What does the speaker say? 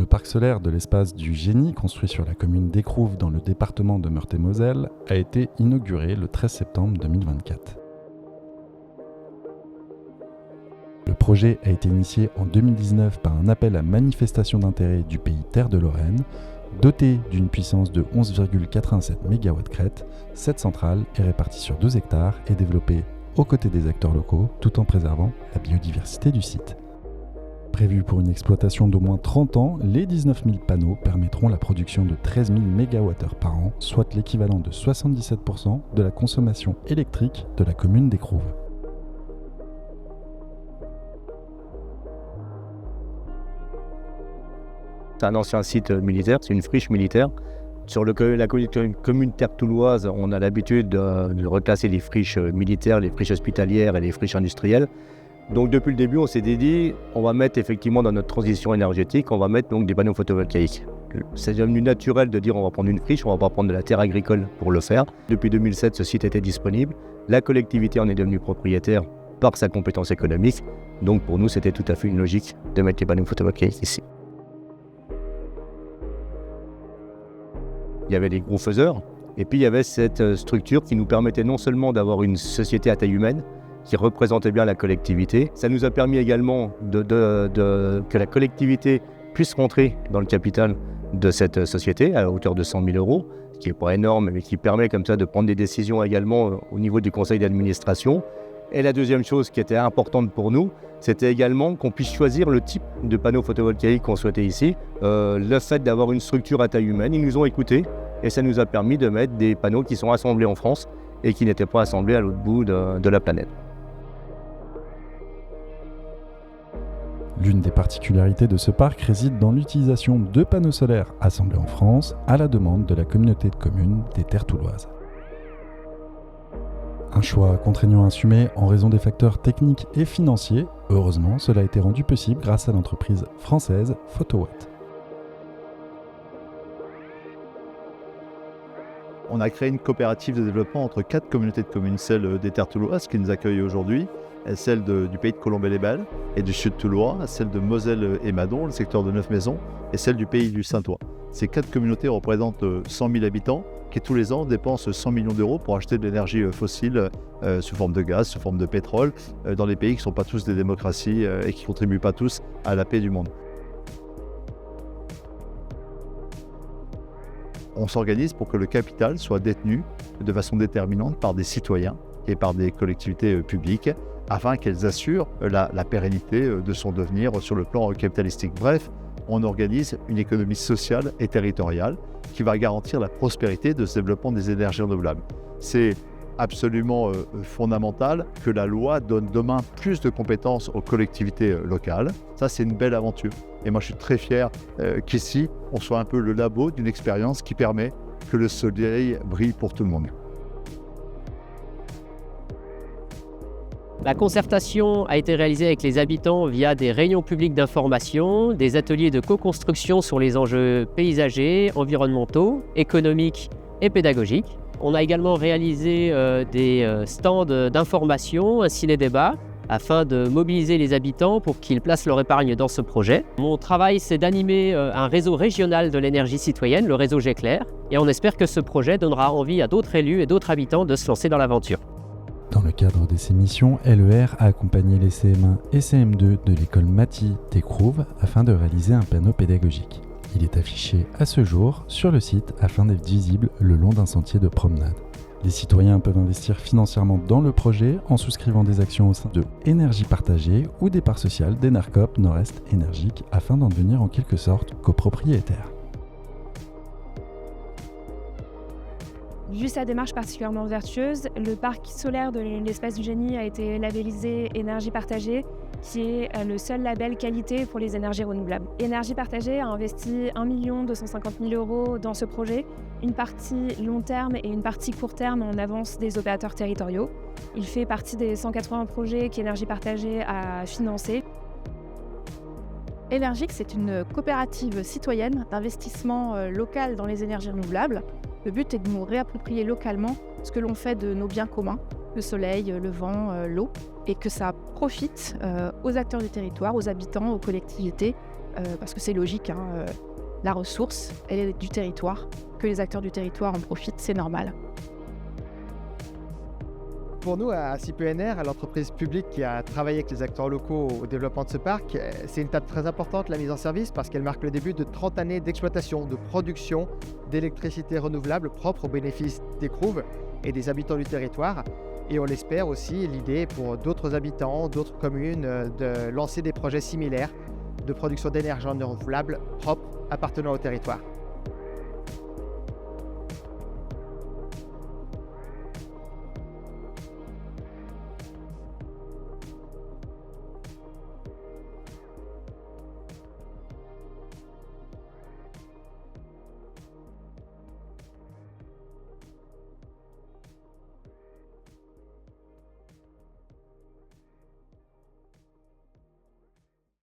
Le parc solaire de l'espace du Génie, construit sur la commune d'Écrouves dans le département de Meurthe-et-Moselle, a été inauguré le 13 septembre 2024. Le projet a été initié en 2019 par un appel à manifestation d'intérêt du pays Terre de Lorraine. Dotée d'une puissance de 11,87 MW crête, cette centrale est répartie sur 2 hectares et développée aux côtés des acteurs locaux, tout en préservant la biodiversité du site. Prévue pour une exploitation d'au moins 30 ans, les 19 000 panneaux permettront la production de 13 000 MWh par an, soit l'équivalent de 77% de la consommation électrique de la commune d'Écrouves. C'est un ancien site militaire, c'est une friche militaire. Sur la commune terre-touloise, on a l'habitude de reclasser les friches militaires, les friches hospitalières et les friches industrielles. Donc depuis le début, on s'est dit, on va mettre effectivement dans notre transition énergétique, on va mettre donc des panneaux photovoltaïques. C'est devenu naturel de dire on va prendre une friche, on va pas prendre de la terre agricole pour le faire. Depuis 2007, ce site était disponible. La collectivité en est devenue propriétaire par sa compétence économique. Donc pour nous, c'était tout à fait une logique de mettre les panneaux photovoltaïques ici. Il y avait les gros faiseurs, et puis il y avait cette structure qui nous permettait non seulement d'avoir une société à taille humaine, qui représentait bien la collectivité, ça nous a permis également que la collectivité puisse rentrer dans le capital de cette société à hauteur de 100 000 €, ce qui n'est pas énorme, mais qui permet comme ça de prendre des décisions également au niveau du conseil d'administration. Et la deuxième chose qui était importante pour nous, c'était également qu'on puisse choisir le type de panneau photovoltaïque qu'on souhaitait ici. Le fait d'avoir une structure à taille humaine, ils nous ont écoutés et ça nous a permis de mettre des panneaux qui sont assemblés en France et qui n'étaient pas assemblés à l'autre bout de la planète. L'une des particularités de ce parc réside dans l'utilisation de panneaux solaires assemblés en France à la demande de la communauté de communes des Terres touloises. Un choix contraignant à assumer en raison des facteurs techniques et financiers. Heureusement, cela a été rendu possible grâce à l'entreprise française Photowatt. On a créé une coopérative de développement entre 4 communautés de communes, celle des Terres touloises qui nous accueille aujourd'hui, celle du pays de Colombey-les-Belles et du sud toulois, celle de Moselle et Madon, le secteur de Neuf-Maisons, et celle du pays du Saintois. Ces 4 communautés représentent 100 000 habitants qui tous les ans dépensent 100 millions d'euros pour acheter de l'énergie fossile sous forme de gaz, sous forme de pétrole, dans des pays qui ne sont pas tous des démocraties et qui ne contribuent pas tous à la paix du monde. On s'organise pour que le capital soit détenu de façon déterminante par des citoyens et par des collectivités publiques afin qu'elles assurent la pérennité de son devenir sur le plan capitalistique. Bref, on organise une économie sociale et territoriale qui va garantir la prospérité de ce développement des énergies renouvelables. C'est absolument fondamental que la loi donne demain plus de compétences aux collectivités locales. Ça, c'est une belle aventure. Et moi, je suis très fier qu'ici, on soit un peu le labo d'une expérience qui permet que le soleil brille pour tout le monde. La concertation a été réalisée avec les habitants via des réunions publiques d'information, des ateliers de co-construction sur les enjeux paysagers, environnementaux, économiques et pédagogiques. On a également réalisé des stands d'information, un ciné-débat, afin de mobiliser les habitants pour qu'ils placent leur épargne dans ce projet. Mon travail, c'est d'animer un réseau régional de l'énergie citoyenne, le réseau Géclair, et on espère que ce projet donnera envie à d'autres élus et d'autres habitants de se lancer dans l'aventure. Dans le cadre de ces missions, LER a accompagné les CM1 et CM2 de l'école Maty d'Écrouves afin de réaliser un panneau pédagogique. Il est affiché à ce jour sur le site afin d'être visible le long d'un sentier de promenade. Les citoyens peuvent investir financièrement dans le projet en souscrivant des actions au sein de Énergie Partagée ou des parts sociales d'Enercop Nord-Est Énergique afin d'en devenir en quelque sorte copropriétaire. Vu sa démarche particulièrement vertueuse, le parc solaire de l'espace du Génie a été labellisé Énergie Partagée, qui est le seul label qualité pour les énergies renouvelables. Énergie Partagée a investi 1 250 000 € dans ce projet, une partie long terme et une partie court terme en avance des opérateurs territoriaux. Il fait partie des 180 projets qu'Énergie Partagée a financés. Énergique, c'est une coopérative citoyenne d'investissement local dans les énergies renouvelables. Le but est de nous réapproprier localement ce que l'on fait de nos biens communs, le soleil, le vent, l'eau, et que ça profite aux acteurs du territoire, aux habitants, aux collectivités, parce que c'est logique, la ressource, elle est du territoire, que les acteurs du territoire en profitent, c'est normal. Pour nous, à CIPENR, l'entreprise publique qui a travaillé avec les acteurs locaux au développement de ce parc, c'est une étape très importante, la mise en service, parce qu'elle marque le début de 30 années d'exploitation, de production d'électricité renouvelable propre au bénéfice des CROUV et des habitants du territoire. Et on l'espère aussi, l'idée pour d'autres habitants, d'autres communes, de lancer des projets similaires de production d'énergie renouvelable propre appartenant au territoire.